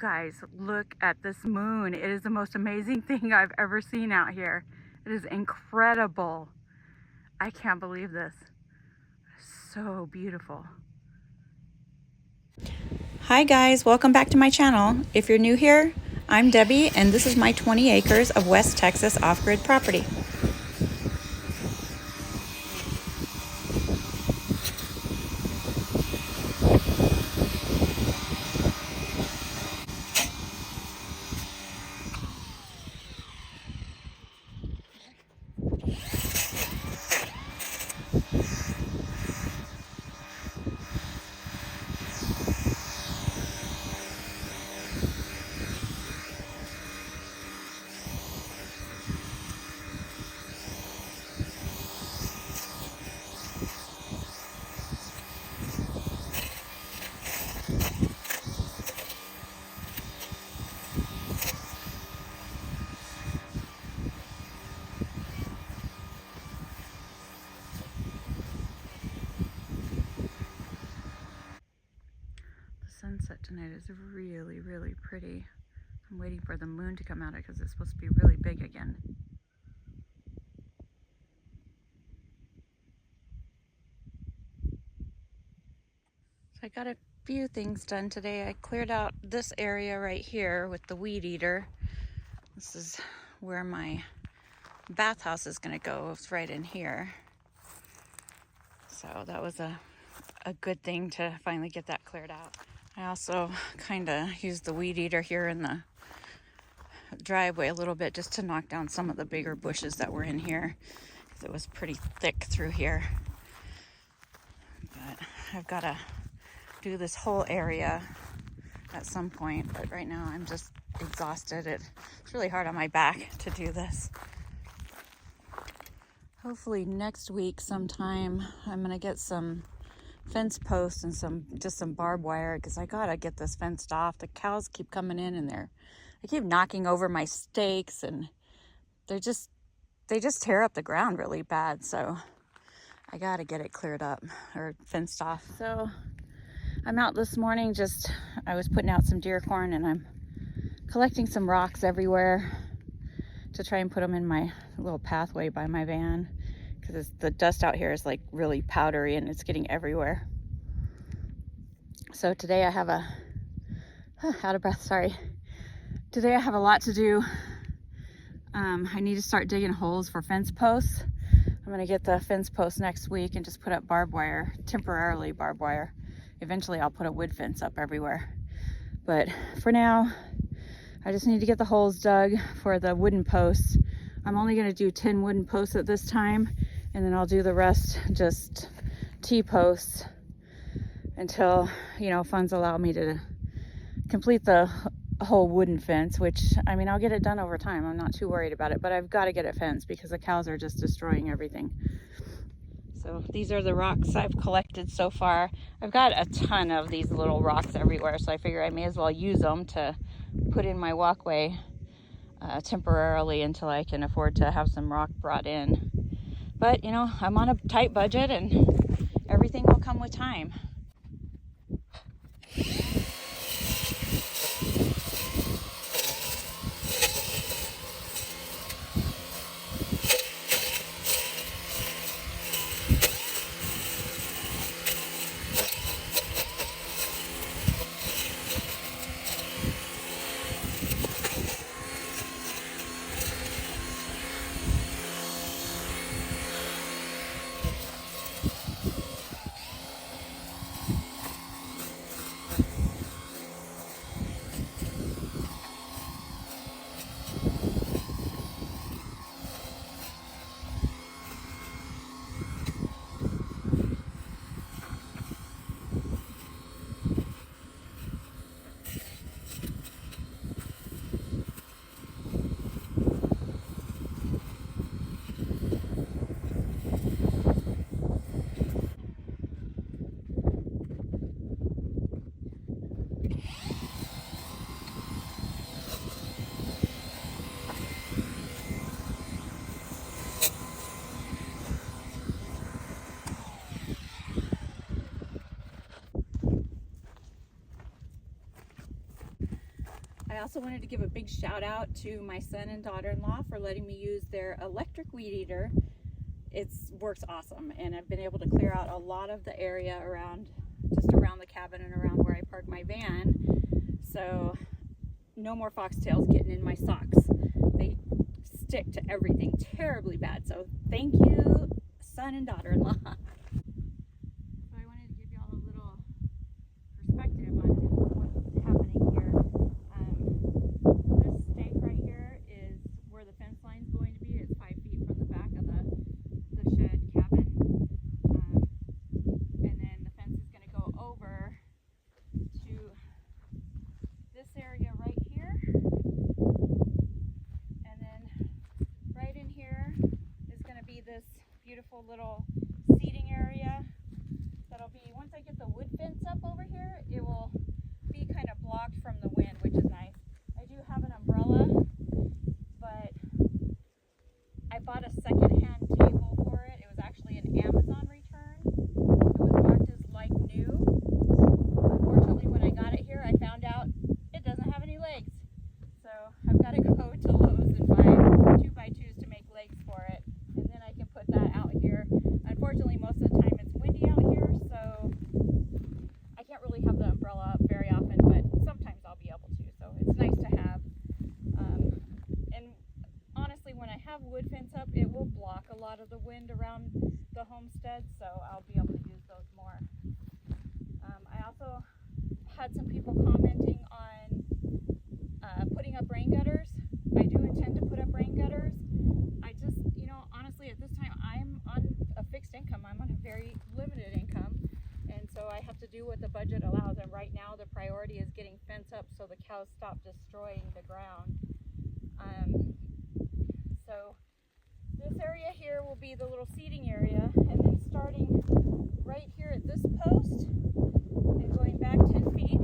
guys, look at this moon. It is the most amazing thing I've ever seen out here. It is incredible. I can't believe this. So beautiful. Hi guys, welcome back to my channel. If you're new here, I'm Debbie and this is my 20 acres of West Texas off-grid property. Sunset tonight is really, really pretty. I'm waiting for the moon to come out because it's supposed to be really big again. So I got a few things done today. I cleared out this area right here with the weed eater. This is where my bathhouse is going to go. It's right in here. So that was a good thing to finally get that cleared out. I also kind of used the weed eater here in the driveway a little bit just to knock down some of the bigger bushes that were in here because it was pretty thick through here. But I've got to do this whole area at some point, but right now I'm just exhausted. It's really hard on my back to do this. Hopefully next week sometime I'm gonna get some fence posts and some barbed wire because I gotta get this fenced off. The cows keep coming in and they keep knocking over my stakes and they just tear up the ground really bad. So I gotta get it cleared up or fenced off. So I'm out this morning, I was putting out some deer corn and I'm collecting some rocks everywhere to try and put them in my little pathway by my van because the dust out here is like really powdery and it's getting everywhere. So today I have out of breath, sorry. Today I have a lot to do. I need to start digging holes for fence posts. I'm gonna get the fence posts next week and just put up barbed wire, temporarily barbed wire. Eventually I'll put a wood fence up everywhere. But for now, I just need to get the holes dug for the wooden posts. I'm only gonna do 10 wooden posts at this time, and then I'll do the rest just T-posts until, funds allow me to complete the whole wooden fence, which, I mean, I'll get it done over time. I'm not too worried about it, but I've got to get it fenced because the cows are just destroying everything. So these are the rocks I've collected so far. I've got a ton of these little rocks everywhere, so I figure I may as well use them to put in my walkway temporarily until I can afford to have some rock brought in. But, I'm on a tight budget and everything will come with time. I also wanted to give a big shout out to my son and daughter-in-law for letting me use their electric weed eater. It works awesome, and I've been able to clear out a lot of the area just around the cabin and around where I park my van. So no more foxtails getting in my socks. They stick to everything terribly bad. So thank you, son and daughter-in-law. So I wanted to give y'all a little perspective on what's happening here. This stake right here is where the fence line is going to be. It's 5 feet from the back of the shed cabin. And then the fence is going to go over to this area right here. And then right in here is going to be this beautiful little seating area. That'll be, once I get the wood fence up over here, it will be kind of blocked from the wind, which is nice. I do have an umbrella, but I bought a second-hand table for it. It was actually an Amazon return. It was marked as like new. Unfortunately, when I got it here, I found out it doesn't have any legs. So I've got to go to Lowe's and buy 2x2s to make legs for it, and then I can put that out here. Unfortunately, most of the time it's windy out here, so I can't really have the umbrella up very often, but sometimes I'll be able to, so it's nice to have. And honestly, when I have wood fence up, it will block a lot of the wind around the homestead, so I'll be able to use those more. I also had some people commenting on putting up rain gutters. I do intend to put up rain gutters. I just, honestly, at this time, I'm on a fixed income. I'm on a very limited income, and so I have to do what the budget allows. And right now, the priority is getting fence up so the cows stop destroying the ground. So this area here will be the little seating area, and then starting right here at this post and going back 10 feet,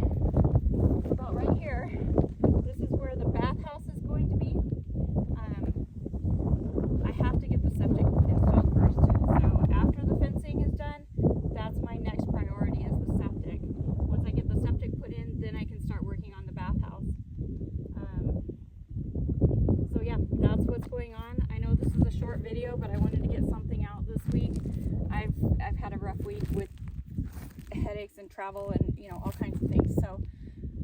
about right here, this is where the bathhouse is going to be. I have to get the septic installed first. So after the fencing is done, that's my next priority, is the septic. Once I get the septic put in, then I can start working on the bathhouse. So yeah, that's what's going on. I know this is a short video, but I wanted to get something out this week. I've had a rough week with headaches and travel and all kinds of things, so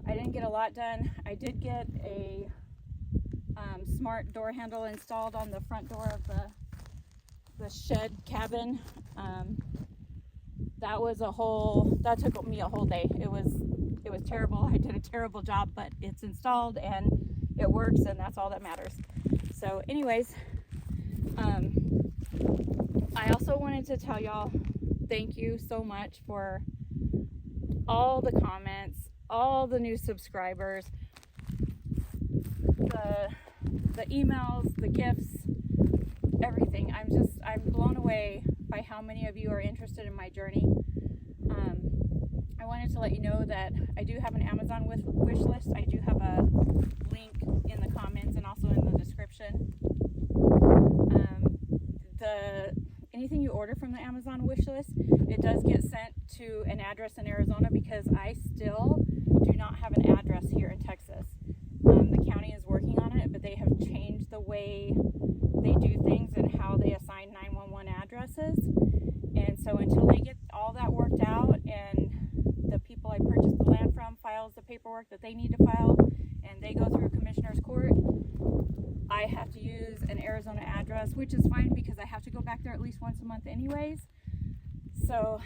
I didn't get a lot done. I did get a smart door handle installed on the front door of the shed cabin. That took me a whole day. It was terrible. I did a terrible job, but it's installed and it works, and that's all that matters. So anyways, I also wanted to tell y'all thank you so much for all the comments, all the new subscribers, the emails, the gifts, everything. I'm blown away by how many of you are interested in my journey. I wanted to let you know that I do have an Amazon wish list. I do have a link in the comments and also in the description. Anything you order from the Amazon wish list, it does get sent to an address in Arizona, because I still do not have an address here in Texas. The county is working on it, but they have changed the way they do things and how they assign 911 addresses. And so until they get all that worked out and the people I purchased the land from files the paperwork that they need to file and they go through Commissioner's Court, I have to use an Arizona address, which is fine because I have to go back there at least once a month anyways. So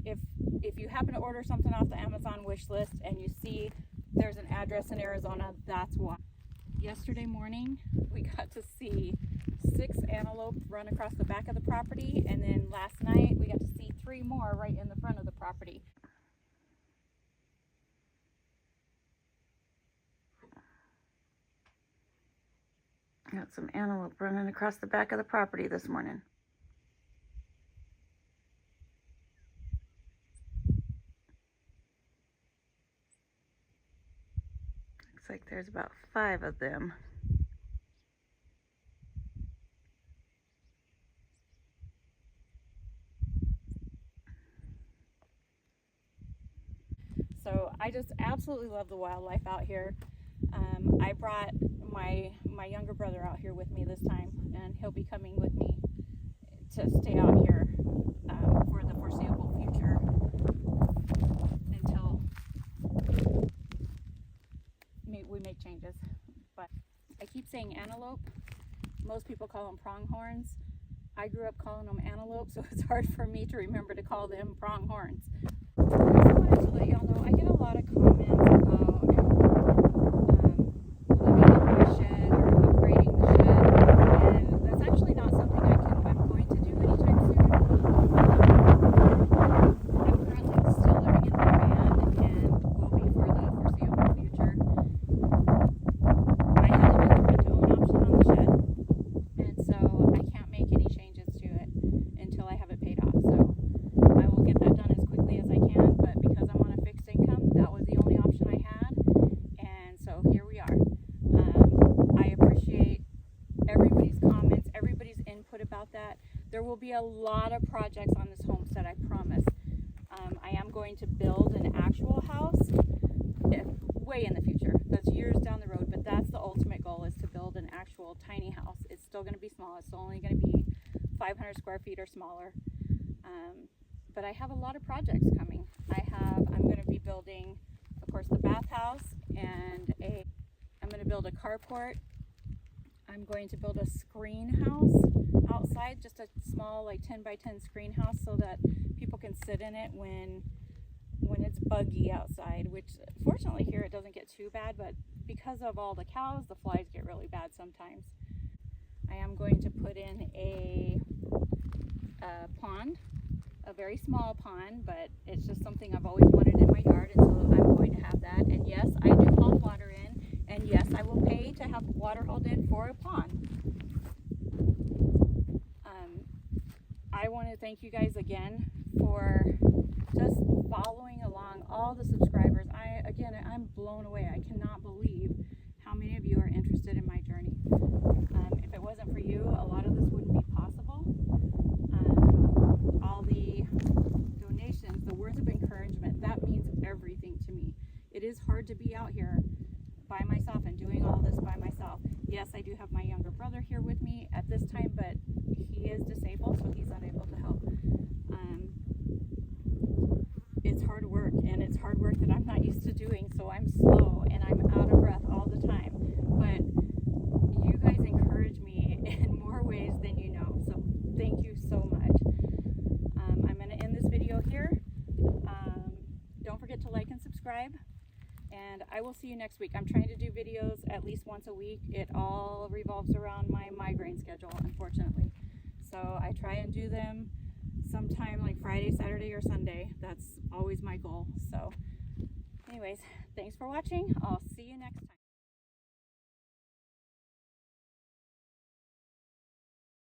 if you happen to order something off the Amazon wish list and you see there's an address in Arizona, that's why. Yesterday morning, we got to see 6 antelope run across the back of the property, and then last night we got to see 3 more right in the front of the property. Got some antelope running across the back of the property this morning. Looks like there's about 5 of them. So I just absolutely love the wildlife out here. I brought my younger brother out here with me this time, and he'll be coming with me to stay out here for the foreseeable future until we make changes. But I keep saying antelope. Most people call them pronghorns. I grew up calling them antelope, so it's hard for me to remember to call them pronghorns. I also wanted to let y'all know I get a lot of comments about living in my shed or upgrading the shed, and that's actually not something I'm going to do anytime soon. I'm currently still living in my van and will be for the foreseeable future. I had to do the rent-to-own option on the shed, and so I can't make any changes to it until I have it paid off. So I will get that done as quickly as I can, but because I'm on a fixed income, that was the only option I had, and so here we are. I appreciate everybody's comments, everybody's input about that. There will be a lot of projects on this homestead, I promise. I am going to build an actual house way in the future. That's years down the road, but that's the ultimate goal, is to build an actual tiny house. It's still going to be small. It's only going to be 500 square feet or smaller. But I have a lot of projects coming. I'm going to be building, of course, the bathhouse, and I'm going to build a carport. I'm going to build a screen house outside, just a small like 10 by 10 screen house, so that people can sit in it when it's buggy outside, which fortunately here it doesn't get too bad, but because of all the cows, the flies get really bad sometimes. I am going to put in a pond, a very small pond, but it's just something I've always wanted in my yard, and so I'm going to have that. And yes, I do haul water in, and yes, I will pay to have water hauled in for a pond. I want to thank you guys again for just following along, all the subscribers. I'm blown away. I cannot believe how many of you are interested in my journey. If it wasn't for you, a lot of this wouldn't be possible. All the donations, the words of encouragement, that means everything to me. It is hard to be out here by myself and doing all this by myself. Yes, I do have my younger brother here with me at this time, but he is disabled, so he's unable to help. It's hard work, and it's hard work that I'm not used to doing, so I'm slow and I'm out of breath all the time. But you guys encourage me in more ways than you know, so thank you so much. I'm going to end this video here. Don't forget to like and subscribe, and I will see you next week. I'm trying to do videos at least once a week. It all revolves around my migraine schedule, unfortunately. So I try and do them sometime like Friday, Saturday, or Sunday. That's always my goal. So anyways, thanks for watching. I'll see you next